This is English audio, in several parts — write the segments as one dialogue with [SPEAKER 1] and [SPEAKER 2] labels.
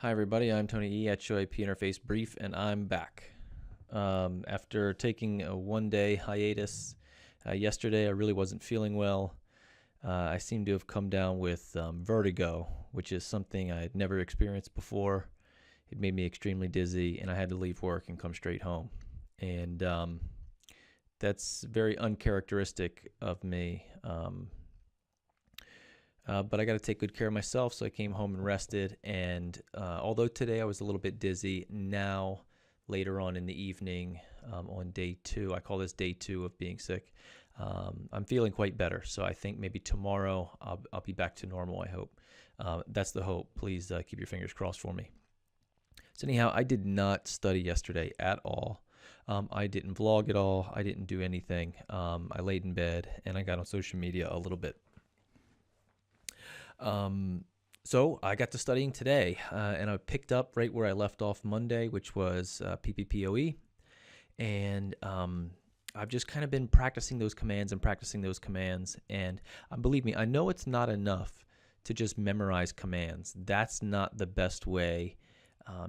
[SPEAKER 1] Hi everybody, I'm Tony E at Show IP Interface Brief, and I'm back. After taking a one-day hiatus yesterday, I really wasn't feeling well. I seem to have come down with vertigo, which is something I had never experienced before. It made me extremely dizzy, and I had to leave work and come straight home. And that's very uncharacteristic of me. But I got to take good care of myself, so I came home and rested. And although today I was a little bit dizzy, now later on in the evening on day 2, I call this day 2 of being sick, I'm feeling quite better. So I think maybe tomorrow I'll be back to normal, I hope. That's the hope. Please keep your fingers crossed for me. So anyhow, I did not study yesterday at all. I didn't vlog at all. I didn't do anything. I laid in bed and I got on social media a little bit. So I got to studying today, and I picked up right where I left off Monday, which was PPPoE, and I've just kind of been practicing those commands, and believe me, I know it's not enough to just memorize commands. That's not the best way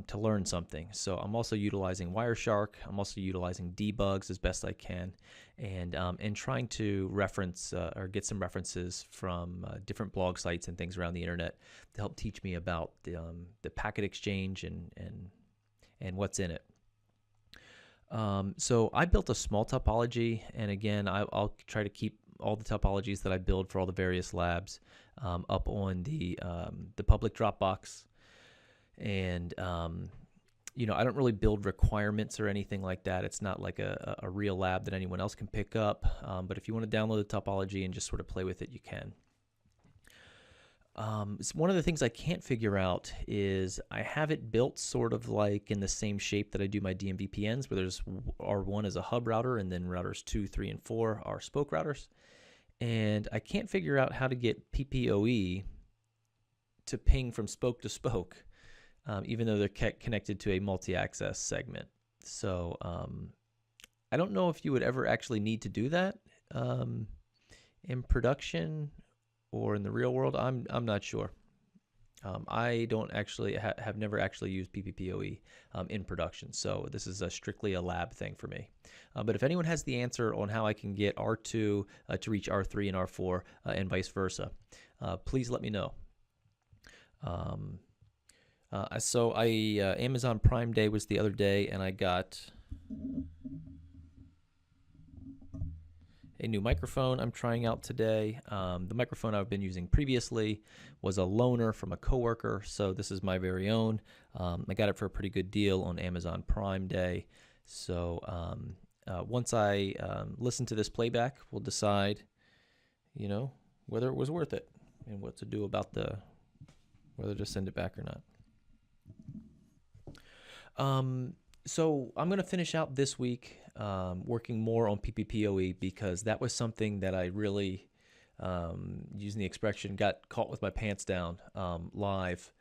[SPEAKER 1] to learn something. So I'm also utilizing Wireshark. I'm also utilizing debugs as best I can, and trying to reference or get some references from different blog sites and things around the internet to help teach me about the packet exchange and what's in it. So I built a small topology, and again, I'll try to keep all the topologies that I build for all the various labs up on the public Dropbox. And I don't really build requirements or anything like that. It's not like a real lab that anyone else can pick up. But if you want to download the topology and just sort of play with it, you can. So one of the things I can't figure out is I have it built sort of like in the same shape that I do my DMVPNs, where there's R1 as a hub router, and then routers 2, 3, and 4 are spoke routers. And I can't figure out how to get PPPoE to ping from spoke to spoke. Even though they're connected to a multi-access segment. So I don't know if you would ever actually need to do that in production or in the real world. I'm not sure. I don't actually have never actually used PPPoE in production, so this is strictly a lab thing for me. But if anyone has the answer on how I can get R2 to reach R3 and R4 and vice versa, please let me know. So Amazon Prime Day was the other day, and I got a new microphone I'm trying out today. The microphone I've been using previously was a loaner from a coworker, so this is my very own. I got it for a pretty good deal on Amazon Prime Day. So once I listen to this playback, we'll decide, whether it was worth it and what to do about whether to send it back or not. So I'm going to finish out this week working more on PPPoE, because that was something that I really, using the expression, got caught with my pants down live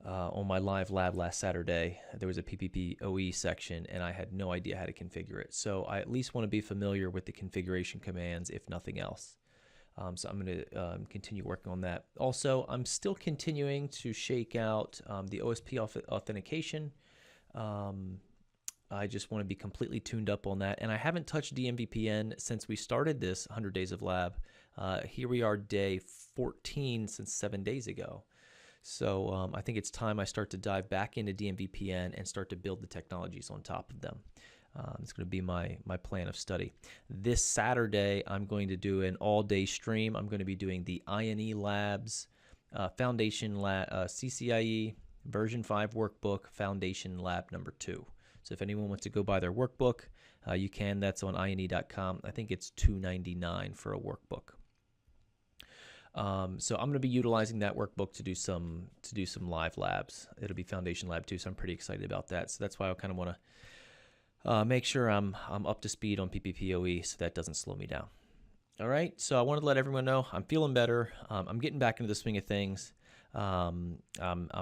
[SPEAKER 1] on my live lab last Saturday. There was a PPPoE section, and I had no idea how to configure it. So I at least want to be familiar with the configuration commands, if nothing else. So I'm going to continue working on that. Also, I'm still continuing to shake out the OSP authentication. I just want to be completely tuned up on that. And I haven't touched DMVPN since we started this 100 Days of Lab. Here we are, day 14 since 7 days ago. So I think it's time I start to dive back into DMVPN and start to build the technologies on top of them. It's going to be my plan of study. This Saturday, I'm going to do an all-day stream. I'm going to be doing the INE Labs Foundation Lab CCIE version 5 workbook, Foundation Lab number 2. So if anyone wants to go buy their workbook, you can. That's on INE.com. I think it's $2.99 for a workbook. So I'm going to be utilizing that workbook to do some live labs. It'll be Foundation Lab 2, so I'm pretty excited about that. So that's why I kind of want to make sure I'm up to speed on PPPoE, so that doesn't slow me down. All right, so I wanted to let everyone know I'm feeling better. I'm getting back into the swing of things. I'm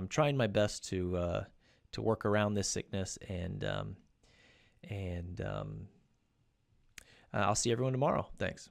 [SPEAKER 1] trying my best to work around this sickness, and I'll see everyone tomorrow. Thanks.